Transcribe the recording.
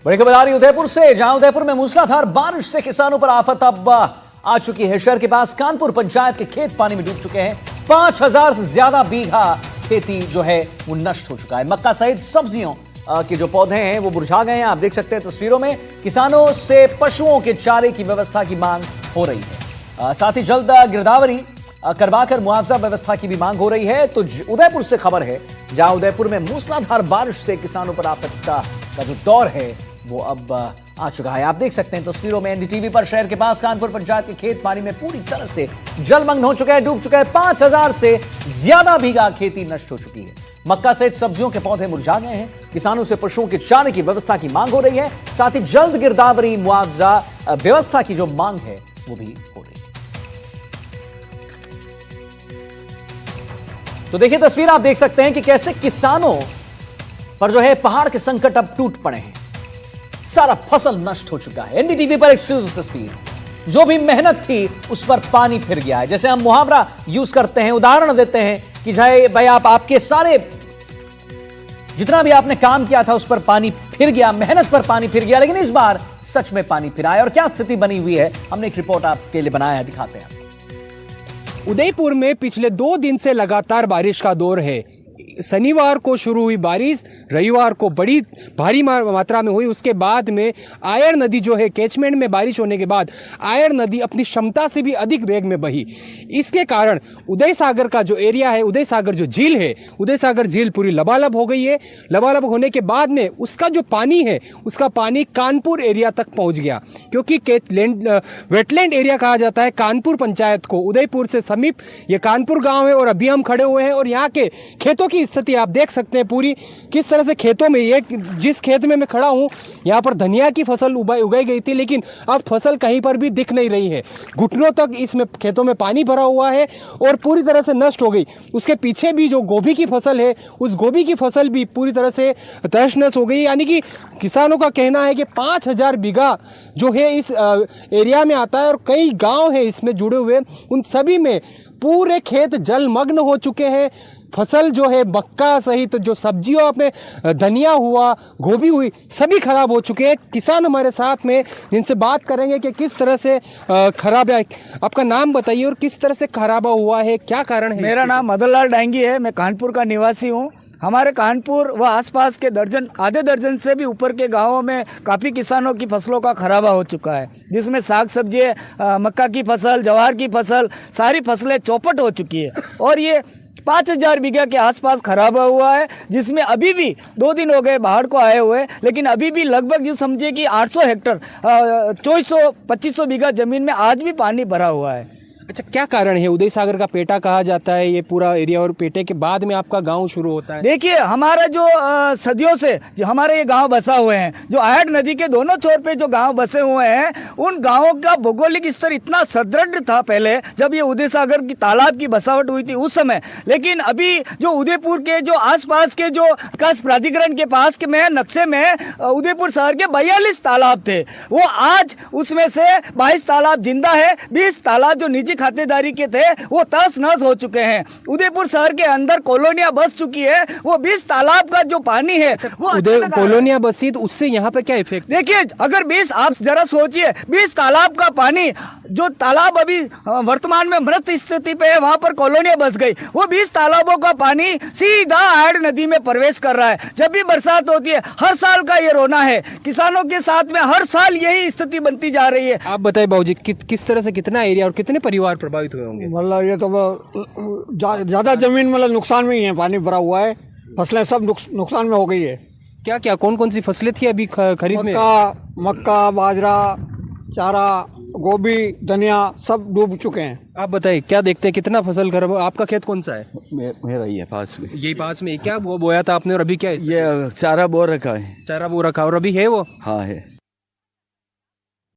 बड़ी खबर आ रही उदयपुर से, जहां उदयपुर में मूसलाधार बारिश से किसानों पर आफत अब आ चुकी है। शहर के पास कानपुर पंचायत के खेत पानी में डूब चुके हैं। 5000 से ज्यादा बीघा खेती जो है वो नष्ट हो चुका है। मक्का सहित सब्जियों के जो पौधे हैं वो मुरझा गए हैं। आप देख सकते हैं तस्वीरों में। किसानों से पशुओं के चारे की व्यवस्था की मांग हो रही है। साथ ही जल्द गिरदावरी करवाकर मुआवजा व्यवस्था की भी मांग हो रही है। तो उदयपुर से खबर है, जहां उदयपुर में मूसलाधार बारिश से किसानों पर आफत का जो दौर है वो अब आ चुका है। आप देख सकते हैं तस्वीरों में एनडीटीवी पर। शहर के पास कानपुर पंचायत के खेत पानी में पूरी तरह से जलमग्न हो चुका है, डूब चुका है। 5000 से ज्यादा बीघा खेती नष्ट हो चुकी है। मक्का सहित सब्जियों के पौधे मुरझा गए हैं। किसानों से पशुओं के चारे की व्यवस्था की मांग हो रही है। साथ ही जल्द गिरदावरी मुआवजा व्यवस्था की जो मांग है वो भी हो रही है। तो देखिए तस्वीर, आप देख सकते हैं कि कैसे किसानों पर जो है पहाड़ के संकट अब टूट पड़े हैं। सारा फसल नष्ट हो चुका है। एनडीटीवी पर एक तस्वीर, जो भी मेहनत थी उस पर पानी फिर गया है। जैसे हम मुहावरा यूज करते हैं, उदाहरण देते हैं कि भाई आपके सारे जितना भी आपने काम किया था उस पर पानी फिर गया, मेहनत पर पानी फिर गया। लेकिन इस बार सच में पानी फिर आया। और क्या स्थिति बनी हुई है, हमने एक रिपोर्ट आपके लिए बनाया है, दिखाते हैं। उदयपुर में पिछले 2 दिन से लगातार बारिश का दौर है। शनिवार को शुरू हुई बारिश रविवार को बड़ी भारी मात्रा में हुई। उसके बाद में आयर नदी जो है, कैचमेंट में बारिश होने के बाद आयर नदी अपनी क्षमता से भी अधिक वेग में बही। इसके कारण उदय सागर का जो एरिया है, उदय सागर जो झील है, उदय सागर झील पूरी लबालब हो गई है। लबालब होने के बाद में उसका जो पानी है, उसका पानी कानपुर एरिया तक पहुंच गया, क्योंकि वेटलैंड एरिया कहा जाता है कानपुर पंचायत को। उदयपुर से समीप ये कानपुर गाँव है और अभी हम खड़े हुए हैं और यहाँ के खेतों की स्थिति आप देख सकते हैं पूरी किस तरह से खेतों में। ये जिस खेत में मैं खड़ा हूं, यहाँ पर धनिया की फसल उगाई गई थी, लेकिन अब फसल कहीं पर भी दिख नहीं रही है। घुटनों तक इसमें खेतों में पानी भरा हुआ है और पूरी तरह से नष्ट हो गई। उसके पीछे भी जो गोभी की फसल है, उस गोभी की फसल भी पूरी तरह से तहस नहस हो गई। यानी कि किसानों का कहना है कि 5000 बीघा जो है इस एरिया में आता है और कई गाँव है इसमें जुड़े हुए, उन सभी में पूरे खेत जलमग्न हो चुके हैं। फसल जो है मक्का सहित जो सब्जियों में धनिया हुआ, गोभी हुई, सभी खराब हो चुके हैं। किसान हमारे साथ में, जिनसे बात करेंगे कि किस तरह से खराब है। आपका नाम बताइए और किस तरह से खराबा हुआ है, क्या कारण है? मेरा नाम मदनलाल डांगी है। मैं कानपुर का निवासी हूँ। हमारे कानपुर व आसपास के आधे दर्जन से भी ऊपर के गांवों में काफ़ी किसानों की फसलों का खराबा हो चुका है, जिसमें साग सब्जी, मक्का की फसल, ज्वार की फसल, सारी फसलें चौपट हो चुकी है। और ये 5000 बीघा के आसपास खराबा हुआ है, जिसमें अभी भी 2 दिन हो गए बाढ़ को आए हुए, लेकिन अभी भी लगभग यूँ समझिए कि 800 हेक्टर 2400-2500 बीघा ज़मीन में आज भी पानी भरा हुआ है। अच्छा, क्या कारण है? उदय सागर का पेटा कहा जाता है ये पूरा एरिया, और पेटे के बाद में आपका गांव शुरू होता है। देखिए, हमारा जो सदियों से जो हमारे ये गांव बसा हुए हैं, जो आयड नदी के दोनों छोर पे जो गांव बसे हुए हैं, उन गांवों का भौगोलिक स्तर इतना सुदृढ़ था पहले, जब ये उदय सागर की तालाब की बसावट हुई थी उस समय। लेकिन अभी जो उदयपुर के जो आसपास के जो विकास प्राधिकरण के पास के में नक्शे में उदयपुर शहर के 42 तालाब थे, वो आज उसमें से 22 तालाब जिंदा है। 20 तालाब जो निजी खातेदारी के थे वो तहस नहस हो चुके हैं। उदयपुर शहर के अंदर कॉलोनियां बस चुकी है। वो 20 तालाब का जो पानी है वो कॉलोनियां बसी, तो उससे यहाँ पे क्या इफेक्ट? देखिए, अगर 20, आप जरा सोचिए, 20 तालाब का पानी, जो तालाब अभी वर्तमान में मृत स्थिति पे है, वहां पर कॉलोनियां बस गई। वो 20 तालाबों का पानी सीधा आयड नदी में प्रवेश कर रहा है। जब भी बरसात होती है, हर साल का ये रोना है। किसानों के साथ में हर साल यही स्थिति बनती जा रही है। आप बताइए बाबूजी, किस तरह से कितना एरिया और कितने परिवार प्रभावित हुए होंगे? मतलब ये तो ज़्यादा ज़मीन मतलब नुकसान में ही है, पानी भरा हुआ है, फसलें सब नुकसान में हो गई है। क्या क्या कौन कौन सी फसलें थी अभी खरीद में? मक्का, बाजरा, चारा, गोभी, धनिया सब डूब चुके हैं। आप बताइए, क्या देखते हैं कितना फसल खराब? आपका खेत कौन सा है? मेरा ही है पास में। यही पास में? क्या बोया था आपने और अभी क्या है? ये चारा बो रखा है। चारा बो रखा और अभी है वो? हाँ है।